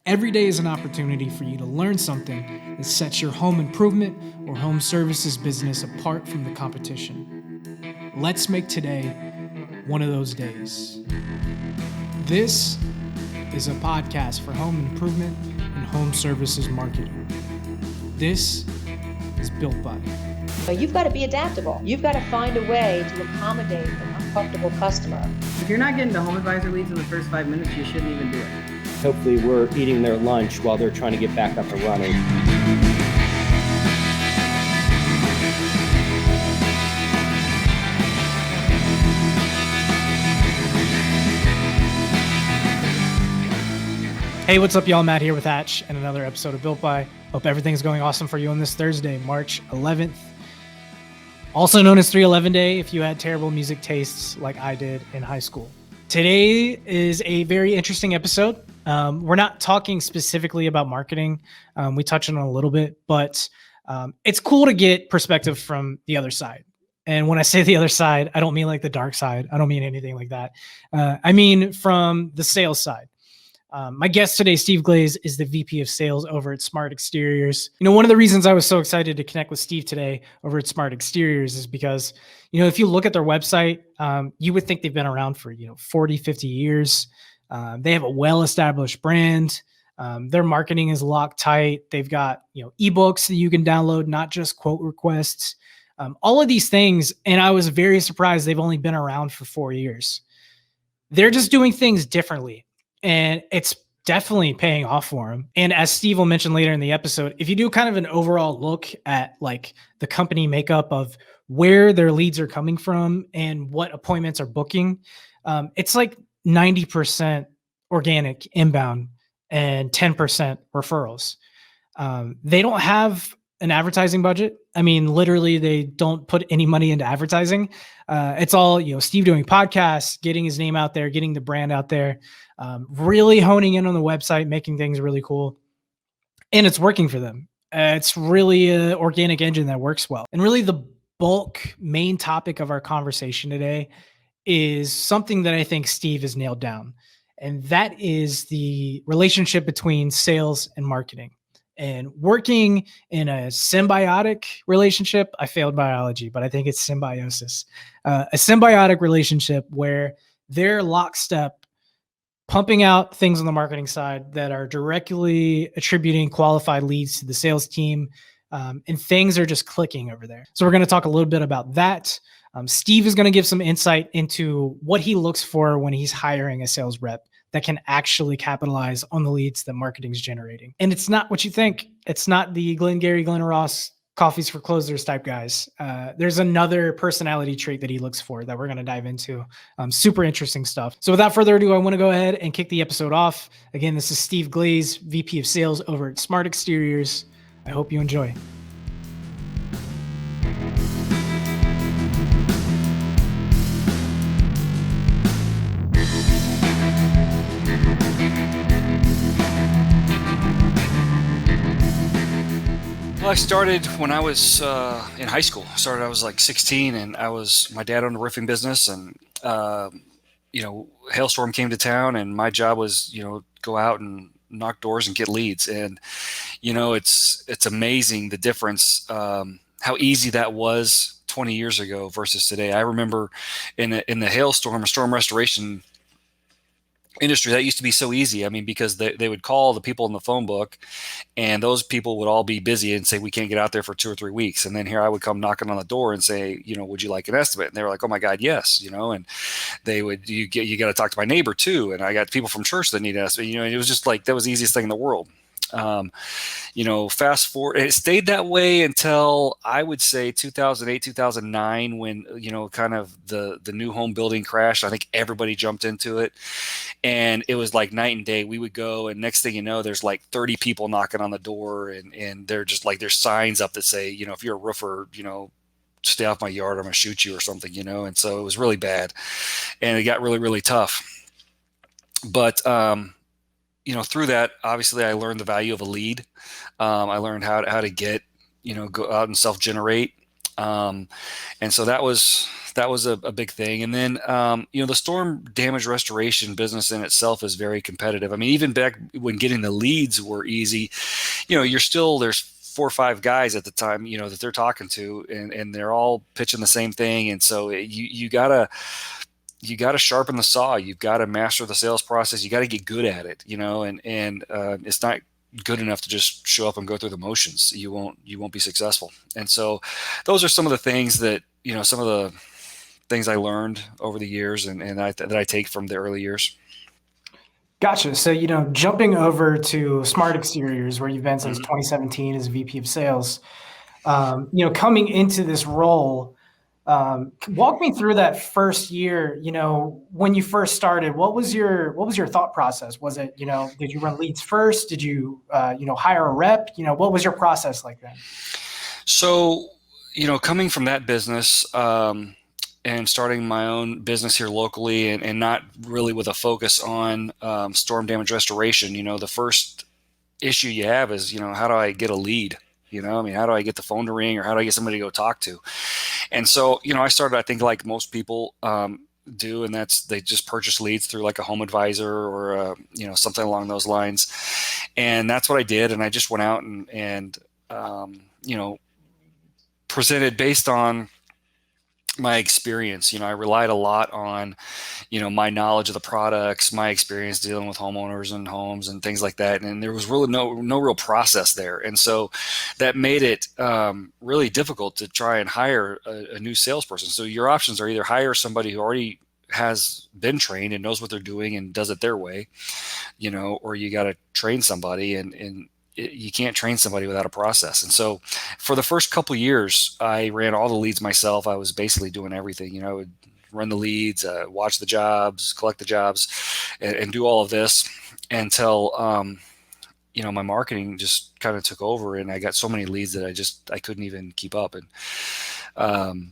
Every day is an opportunity for you to learn something that sets your home improvement or home services business apart from the competition. Let's make today one of those days. This is a podcast for home improvement and home services marketing. This is Built By. You've got to be adaptable. You've got to find a way to accommodate an uncomfortable customer. If you're not getting to home advisor leads in the first 5 minutes, you shouldn't even do it. Hopefully we're eating their lunch while they're trying to get back up and running. Hey, what's up, y'all? Matt here with Hatch and another episode of Built By. Hope everything's going awesome for you on this Thursday, March 11th. Also known as 311 Day if you had terrible music tastes like I did in high school. Today is a very interesting episode. We're not talking specifically about marketing. We touch on it a little bit, but it's cool to get perspective from the other side. And when I say the other side, I don't mean like the dark side. I don't mean anything like that. I mean from the sales side. My guest today, Steve Glaze, is the VP of Sales over at Smart Exteriors. You know, one of the reasons I was so excited to connect with Steve today over at Smart Exteriors is because, you know, if you look at their website, you would think they've been around for, 40, 50 years. They have a well-established brand. Their marketing is locked tight. They've got, ebooks that you can download, not just quote requests, all of these things. And I was very surprised they've only been around for 4 years. They're just doing things differently. And it's definitely paying off for them. And as Steve will mention later in the episode, if you do kind of an overall look at like the company makeup of where their leads are coming from and what appointments are booking, it's like 90% organic inbound and 10% referrals. They don't have an advertising budget. I mean, literally, they don't put any money into advertising. It's all, Steve doing podcasts, getting his name out there, getting the brand out there, really honing in on the website, making things really cool. And it's working for them. It's really an organic engine that works well. And really the bulk main topic of our conversation today is something that I think Steve has nailed down. And that is the relationship between sales and marketing. And working in a symbiotic relationship, I failed biology, but I think it's symbiosis. A symbiotic relationship where they're lockstep, pumping out things on the marketing side that are directly attributing qualified leads to the sales team, and things are just clicking over there. So we're going to talk a little bit about that. Steve is going to give some insight into what he looks for when he's hiring a sales rep that can actually capitalize on the leads that marketing is generating. And it's not what you think. It's not the Glengarry Glen Ross coffees for closers type guys. There's another personality trait that he looks for that we're going to dive into. Super interesting stuff. So without further ado, I want to go ahead and kick the episode off. Again, this is Steve Glaze, VP of Sales over at Smart Exteriors. I hope you enjoy. Well, I started when I was in high school. I was like 16, and my dad owned a roofing business, and hailstorm came to town, and my job was go out and knock doors and get leads. And it's amazing the difference, how easy that was 20 years ago versus today. I remember in the hailstorm or storm restoration industry, that used to be so easy. I mean, because they would call the people in the phone book, and those people would all be busy and say, we can't get out there for 2 or 3 weeks. And then here I would come knocking on the door and say, would you like an estimate? And they were like, oh my God, yes. And they would, you got to talk to my neighbor too. And I got people from church that need an estimate, and it was just like, that was the easiest thing in the world. Fast forward, it stayed that way until I would say 2008, 2009, when, kind of the new home building crashed. I think everybody jumped into it, and it was like night and day. We would go, and next thing you know, there's like 30 people knocking on the door, and they're just like, there's signs up that say, if you're a roofer, stay off my yard, I'm going to shoot you or something, and so it was really bad, and it got really, really tough. But, through that, obviously I learned the value of a lead. I learned how to get, go out and self-generate. And so that was a big thing. And then the storm damage restoration business in itself is very competitive. I mean, even back when getting the leads were easy, there's 4 or 5 guys at the time, that they're talking to, and they're all pitching the same thing. And so you gotta sharpen the saw. You've got to master the sales process. You got to get good at it, and it's not good enough to just show up and go through the motions. You won't be successful. And so those are some of the things that, some of the things I learned over the years and that I take from the early years. Gotcha. So, jumping over to Smart Exteriors, where you've been since Mhm. 2017 as VP of Sales, coming into this role, walk me through that first year. When you first started, what was your thought process? Was it, did you run leads first? Did you, hire a rep? What was your process like then? So, coming from that business, and starting my own business here locally, and not really with a focus on storm damage restoration, the first issue you have is, how do I get a lead? How do I get the phone to ring, or how do I get somebody to go talk to? And so, I started, I think, like most people do, and that's they just purchase leads through like a home advisor or something along those lines. And that's what I did. And I just went out and presented based on my experience. I relied a lot on, my knowledge of the products, my experience dealing with homeowners and homes and things like that. And there was really no real process there. And so that made it really difficult to try and hire a new salesperson. So your options are either hire somebody who already has been trained and knows what they're doing and does it their way, or you got to train somebody, and you can't train somebody without a process. And so for the first couple of years, I ran all the leads myself. I was basically doing everything. I would run the leads, watch the jobs, collect the jobs, and do all of this until, my marketing just kind of took over, and I got so many leads that I couldn't even keep up. And,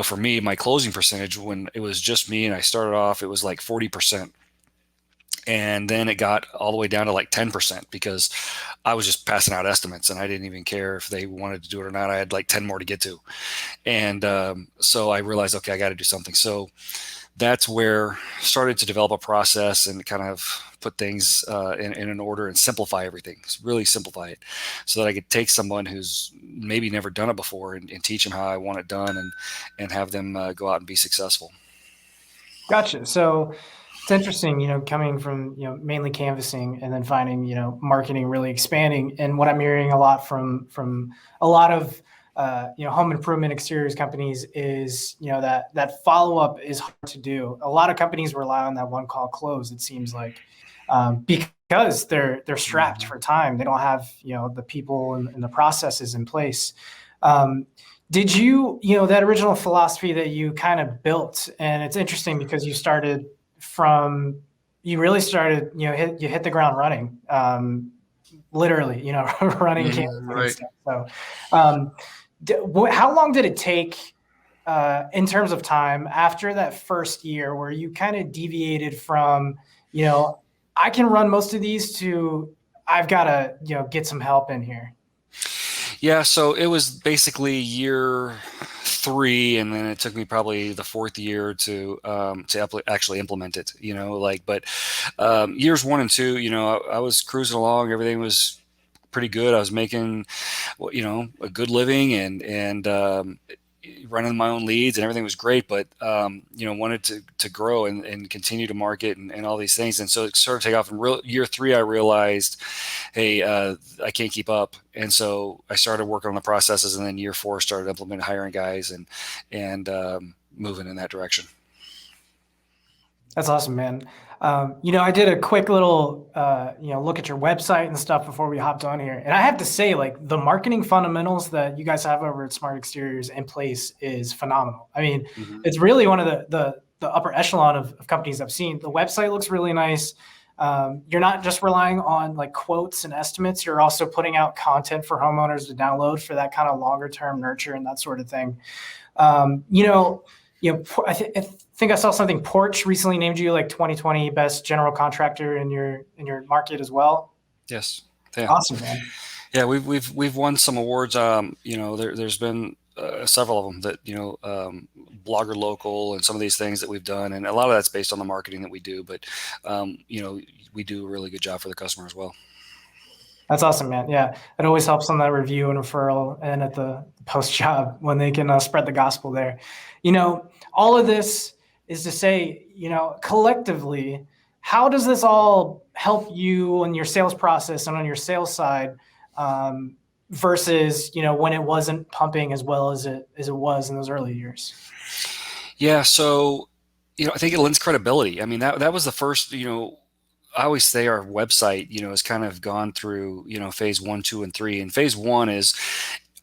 for me, my closing percentage when it was just me and I started off, it was like 40%. And then it got all the way down to like 10% because I was just passing out estimates and I didn't even care if they wanted to do it or not. I had like 10 more to get to. And so I realized, okay, I got to do something. So that's where I started to develop a process and kind of put things in an order and simplify everything, really simplify it so that I could take someone who's maybe never done it before and teach them how I want it done and have them go out and be successful. Gotcha. So it's interesting, coming from, mainly canvassing and then finding, marketing really expanding. And what I'm hearing a lot from a lot of, home improvement exteriors companies is, that follow-up is hard to do. A lot of companies rely on that one call close, it seems like, because they're strapped for time. They don't have, the people and the processes in place. Did you, that original philosophy that you kind of built, and it's interesting because you really started, you hit the ground running, literally, running canvassing and Right. stuff. So, how long did it take, in terms of time after that first year where you kind of deviated from, I can run most of these to I've got to, get some help in here? Yeah, so it was basically year 3, and then it took me probably the 4th year to actually implement it. But years 1 and 2, I was cruising along. Everything was pretty good. I was making, a good living and running my own leads, and everything was great. But wanted to grow and continue to market and all these things. And so it started to take off. In year 3, I realized, hey, I can't keep up. And so I started working on the processes, and then year 4 started implementing hiring guys and moving in that direction. That's awesome, man. I did a quick little, look at your website and stuff before we hopped on here. And I have to say, like, the marketing fundamentals that you guys have over at Smart Exteriors in place is phenomenal. I mean, It's really one of the upper echelon of companies I've seen. The website looks really nice. You're not just relying on like quotes and estimates. You're also putting out content for homeowners to download for that kind of longer term nurture and that sort of thing. I think I saw something. Porch recently named you like 2020 best general contractor in your market as well. Yes. Yeah. Awesome, man. Yeah, we've won some awards. There's been several of them that, Blogger Local and some of these things that we've done. And a lot of that's based on the marketing that we do, but, we do a really good job for the customer as well. That's awesome, man. Yeah, it always helps on that review and referral and at the post job when they can spread the gospel there. All of this is to say, collectively, how does this all help you in your sales process and on your sales side versus, when it wasn't pumping as well as it was in those early years? Yeah. So, I think it lends credibility. I mean, that was the first, I always say our website, has kind of gone through, phase 1, 2, and 3. And phase 1 is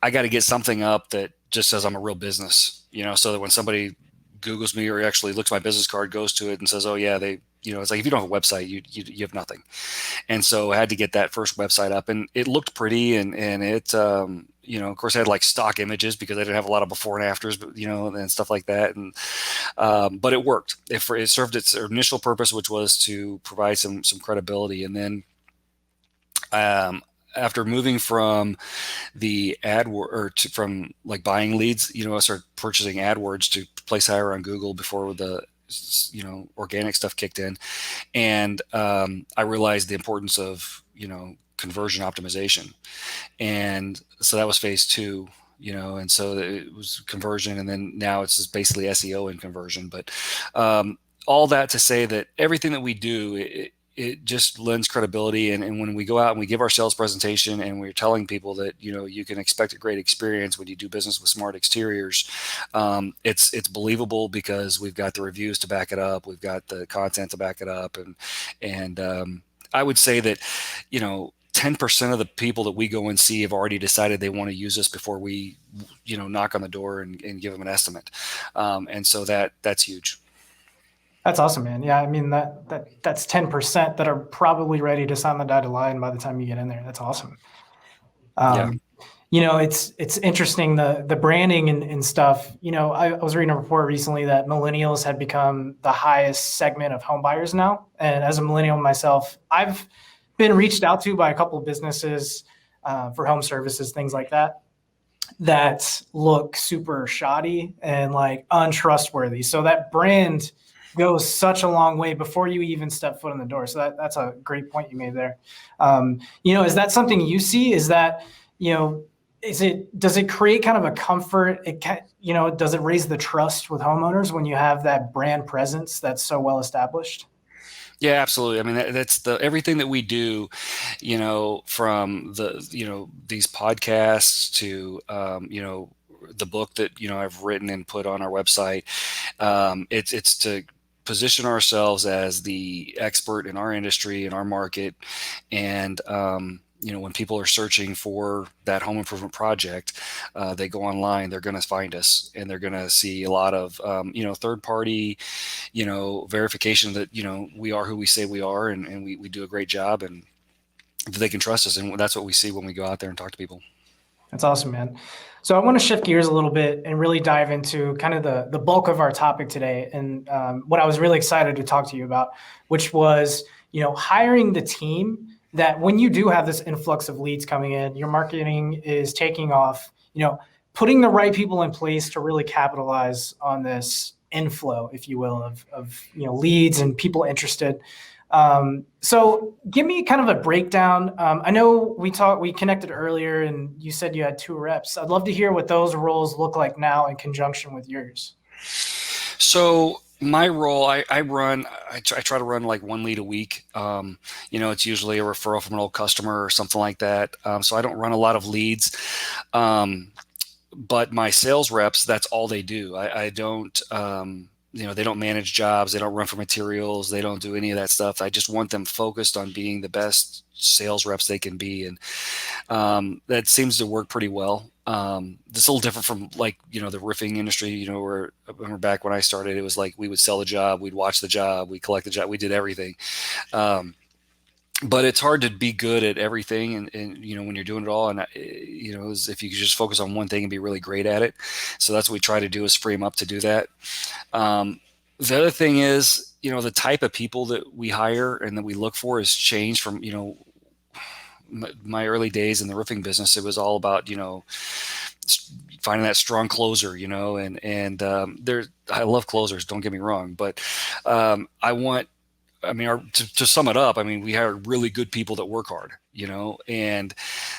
I got to get something up that just says I'm a real business, so that when somebody Googles me or actually looks at my business card, goes to it and says, oh yeah, it's like, if you don't have a website, you have nothing. And so I had to get that first website up, and it looked pretty, and it, of course I had like stock images because I didn't have a lot of before and afters, but, and stuff like that. And, but it worked. It served its initial purpose, which was to provide some credibility. And then, after moving from the from like buying leads, I started purchasing AdWords to place higher on Google before the, organic stuff kicked in. And I realized the importance of, conversion optimization. And so that was phase 2, and so it was conversion. And then now it's just basically SEO and conversion. But all that to say that everything that we do, it just lends credibility. And when we go out and we give our sales presentation and we're telling people that, you can expect a great experience when you do business with Smart Exteriors, it's believable because we've got the reviews to back it up. We've got the content to back it up. And I would say that, 10% of the people that we go and see have already decided they want to use us before we, knock on the door and give them an estimate. And so that's huge. That's awesome, man. Yeah, I mean that's 10% that are probably ready to sign the dotted line by the time you get in there. That's awesome. Yeah. It's interesting the branding and stuff. I was reading a report recently that millennials had become the highest segment of home buyers now. And as a millennial myself, I've been reached out to by a couple of businesses for home services, things like that look super shoddy and like untrustworthy. So that brand goes such a long way before you even step foot in the door. So that's a great point you made there. Is that something you see? Is that, does it create kind of a comfort? Does it raise the trust with homeowners when you have that brand presence that's so well established? Yeah, absolutely. I mean, that's everything that we do, from these podcasts to, the book that, I've written and put on our website. It's to position ourselves as the expert in our industry, in our market. And, when people are searching for that home improvement project, they go online, they're going to find us, and they're going to see a lot of, third party, verification that, we are who we say we are, and we do a great job, and they can trust us. And that's what we see when we go out there and talk to people. That's awesome, man. So I want to shift gears a little bit and really dive into kind of the bulk of our topic today. And what I was really excited to talk to you about, which was, hiring the team that when you do have this influx of leads coming in, your marketing is taking off, putting the right people in place to really capitalize on this inflow, if you will, of leads and people interested. So give me kind of a breakdown. I know we connected earlier and you said you had 2 reps. I'd love to hear what those roles look like now in conjunction with yours. So my role, I try to run like 1 lead a week. It's usually a referral from an old customer or something like that. So I don't run a lot of leads. But my sales reps, that's all they do. I don't, they don't manage jobs. They don't run for materials. They don't do any of that stuff. I just want them focused on being the best sales reps they can be. And that seems to work pretty well. It's a little different from like, the roofing industry, where I remember back when I started, it was like we would sell the job, we'd watch the job, we'd collect the job, we did everything. But it's hard to be good at everything. And when you're doing it all, and, if you could just focus on one thing and be really great at it. So that's what we try to do, is free them up to do that. The other thing is, the type of people that we hire and that we look for has changed from, my early days in the roofing business. It was all about, finding that strong closer, I love closers, don't get me wrong, but to sum it up, we hire really good people that work hard, and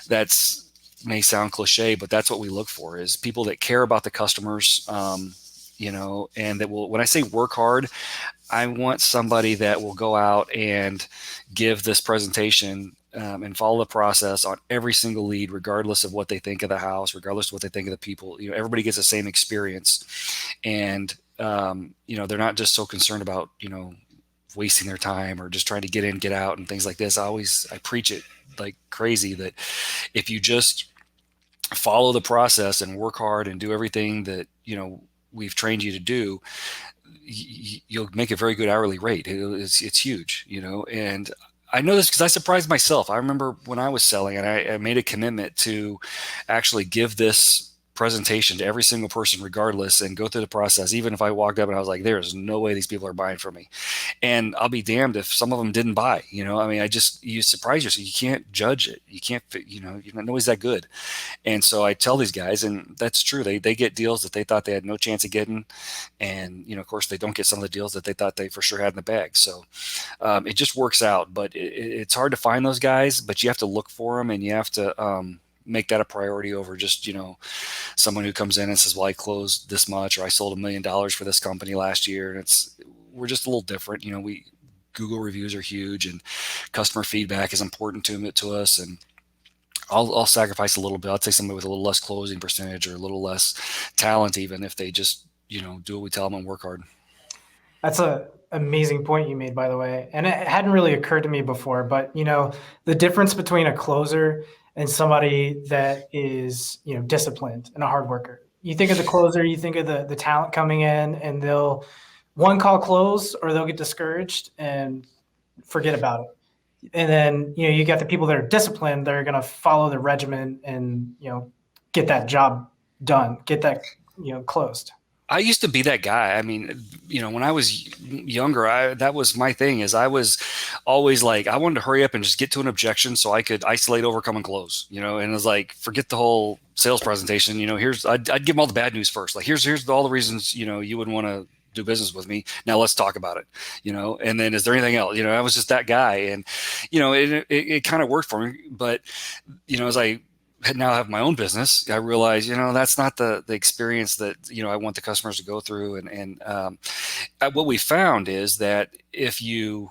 that's may sound cliche, but that's what we look for is people that care about the customers, and that will, when I say work hard, I want somebody that will go out and give this presentation and follow the process on every single lead, regardless of what they think of the house, regardless of what they think of the people. Everybody gets the same experience, and they're not just so concerned about wasting their time or just trying to get in, get out, and things like this. I preach it like crazy that if you just follow the process and work hard and do everything that we've trained you to do, you'll make a very good hourly rate. It's huge, and I know this because I surprised myself. I remember when I was selling, and I made a commitment to actually give this presentation to every single person regardless and go through the process, even if I walked up and I was like, there's no way these people are buying from me. And I'll be damned if some of them didn't buy. You surprise yourself. You can't judge it. You can't, you're not always that good. And so I tell these guys, and that's true, they get deals that they thought they had no chance of getting, and of course they don't get some of the deals that they thought they for sure had in the bag. So it just works out, but it's hard to find those guys, but you have to look for them, and you have to make that a priority over just someone who comes in and says, well, I closed this much, or I sold $1 million for this company last year. And we're just a little different. Google reviews are huge, and customer feedback is important to us. And I'll sacrifice a little bit. I'll take somebody with a little less closing percentage or a little less talent, even if they just do what we tell them and work hard. That's an amazing point you made, by the way. And it hadn't really occurred to me before, but the difference between a closer and somebody that is, disciplined and a hard worker. You think of the closer, you think of the talent coming in, and they'll one call close, or they'll get discouraged and forget about it. And then, you got the people that are disciplined, they're going to follow the regimen and, get that job done, get that, closed. I used to be that guy. When I was younger, that was my thing. Is I was always like, I wanted to hurry up and just get to an objection so I could isolate, overcome, and close. And it was like, forget the whole sales presentation. I'd give them all the bad news first. Like, here's all the reasons you wouldn't want to do business with me. Now let's talk about it. And then is there anything else? I was just that guy, and it kind of worked for me. But as I now have my own business, I realize, that's not the experience that, I want the customers to go through. And what we found is that if you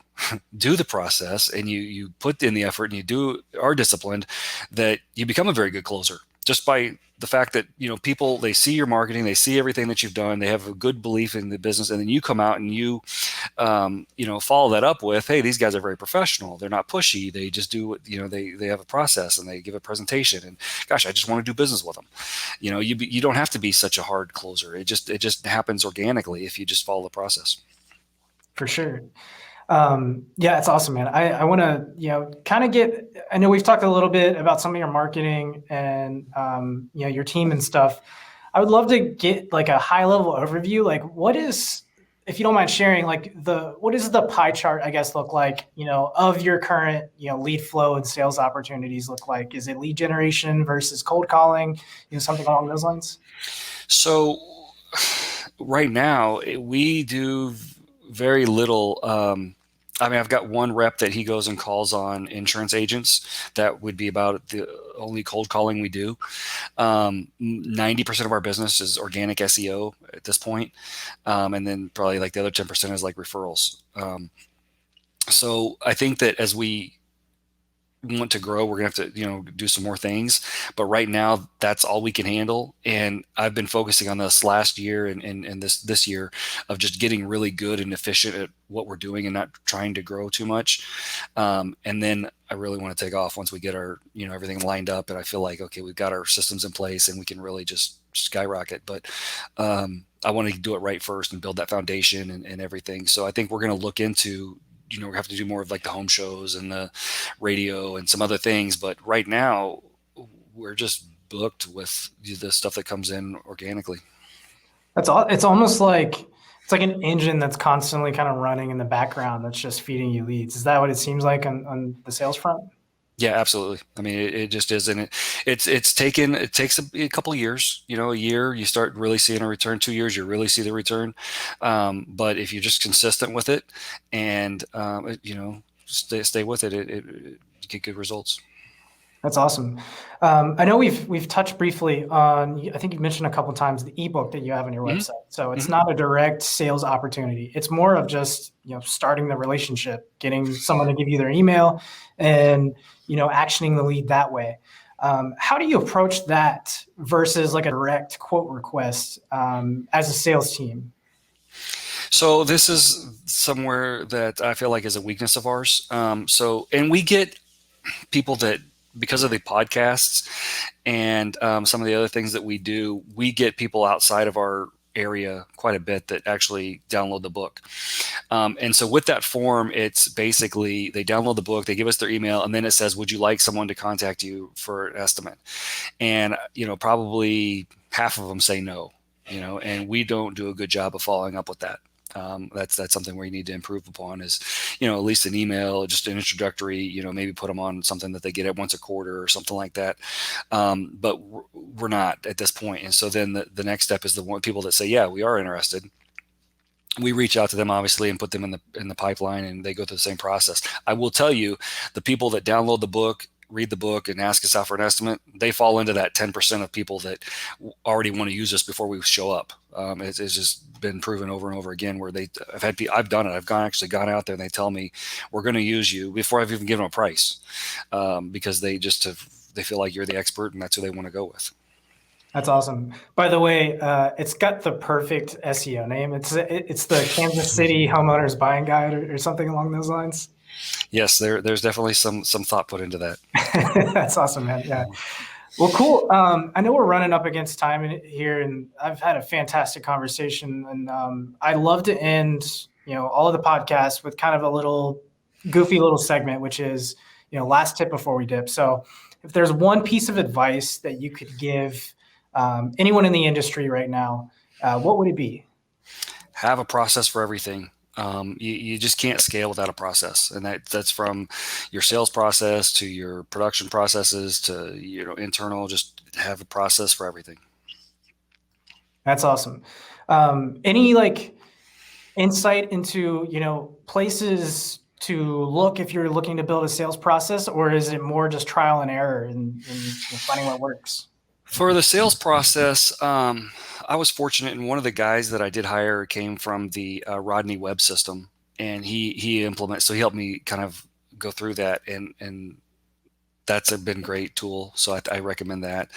do the process and you put in the effort and are disciplined, that you become a very good closer just by the fact that, people, they see your marketing, they see everything that you've done, they have a good belief in the business. And then you come out and you follow that up with, hey, these guys are very professional. They're not pushy. They just do what, they have a process and they give a presentation, and gosh, I just want to do business with them. You don't have to be such a hard closer. It just happens organically if you just follow the process. For sure. Yeah, it's awesome, man. I want to, kind of I know we've talked a little bit about some of your marketing and, your team and stuff. I would love to get like a high level overview. Like, what is, if you don't mind sharing, like what does the pie chart, I guess, look like, of your current, lead flow and sales opportunities look like? Is it lead generation versus cold calling, something along those lines? So right now we do very little. I've got one rep that he goes and calls on insurance agents. That would be about the only cold calling we do. 90% of our business is organic SEO at this point. And then probably like the other 10% is like referrals. So I think that as we want to grow, we're gonna have to do some more things, but right now that's all we can handle. And I've been focusing on this last year and this year of just getting really good and efficient at what we're doing and not trying to grow too much. And then I really want to take off once we get our everything lined up, and I feel like, okay, we've got our systems in place and we can really just skyrocket. But I want to do it right first and build that foundation and everything. So I think we're going to look into we have to do more of like the home shows and the radio and some other things. But right now we're just booked with the stuff that comes in organically. That's all. It's almost like, it's like an engine that's constantly kind of running in the background that's just feeding you leads. Is that what it seems like on the sales front? Yeah, absolutely. I mean, it just is, and it takes a couple of years. A year you start really seeing a return. 2 years you really see the return. But if you're just consistent with it, and stay with it, you get good results. That's awesome. I know we've touched briefly on, I think you've mentioned a couple times the ebook that you have on your Hmm. website. So it's Hmm. not a direct sales opportunity. It's more of just, starting the relationship, getting someone to give you their email and, actioning the lead that way. How do you approach that versus like a direct quote request as a sales team? So this is somewhere that I feel like is a weakness of ours. And we get people that, because of the podcasts and some of the other things that we do, we get people outside of our area quite a bit that actually download the book. And so with that form, it's basically they download the book, they give us their email, and then it says, would you like someone to contact you for an estimate? And, probably half of them say no, and we don't do a good job of following up with that. That's something where you need to improve upon is, at least an email, just an introductory, maybe put them on something that they get at once a quarter or something like that. But we're not at this point. And so then the next step is the one people that say, yeah, we are interested. We reach out to them obviously and put them in the pipeline, and they go through the same process. I will tell you, the people that download the book, read the book, and ask us out for an estimate, they fall into that 10% of people that already want to use us before we show up. It's just been proven over and over again where I've done it. I've actually gone out there and they tell me we're going to use you before I've even given them a price, because they feel like you're the expert and that's who they want to go with. That's awesome. By the way, it's got the perfect SEO name. It's the Kansas City Homeowners Buying Guide or something along those lines. Yes, there's definitely some thought put into that. That's awesome, man. Yeah. Well, cool. I know we're running up against time here, and I've had a fantastic conversation. And I love to end, all of the podcasts with kind of a little goofy little segment, which is, last tip before we dip. So, if there's one piece of advice that you could give anyone in the industry right now, what would it be? Have a process for everything. You just can't scale without a process, and that's from your sales process to your production processes to internal. Just have a process for everything. That's awesome. Any insight into places to look if you're looking to build a sales process, or is it more just trial and error and finding what works? For the sales process, I was fortunate, and one of the guys that I did hire came from the Rodney Webb system, and he implements. So he helped me kind of go through that, and that's been a great tool. So I recommend that.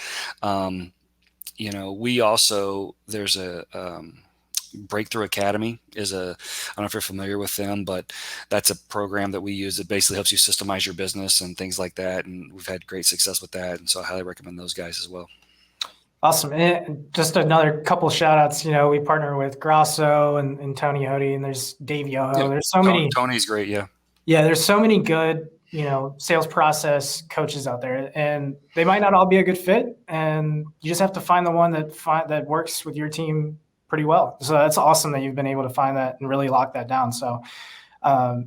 We also there's a Breakthrough Academy is I don't know if you're familiar with them, but that's a program that we use that basically helps you systemize your business and things like that. And we've had great success with that. And so I highly recommend those guys as well. Awesome. And just another couple shout outs, we partner with Grasso and Tony Hody, and there's Dave Yoho. Yep. There's so many. Tony's great. Yeah. Yeah. There's so many good, sales process coaches out there, and they might not all be a good fit. And you just have to find the one that works with your team pretty well. So that's awesome that you've been able to find that and really lock that down. So,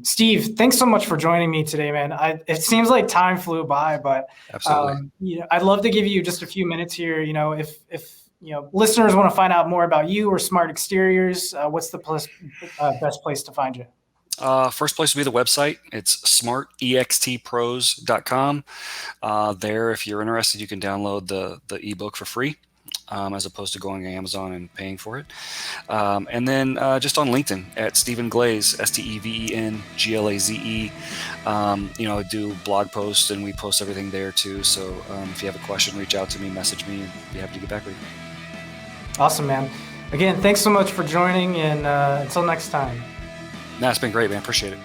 Steve, thanks so much for joining me today, man. It seems like time flew by, but absolutely. I'd love to give you just a few minutes here. If listeners want to find out more about you or Smart Exteriors, what's the best place to find you? First place would be the website. It's smartextpros.com. There, if you're interested, you can download the ebook for free. As opposed to going to Amazon and paying for it. And then just on LinkedIn at Stephen Glaze, StevenGlaze. I do blog posts and we post everything there too. So if you have a question, reach out to me, message me, and be happy to get back with you. Awesome, man. Again, thanks so much for joining, and until next time. It's been great, man. Appreciate it.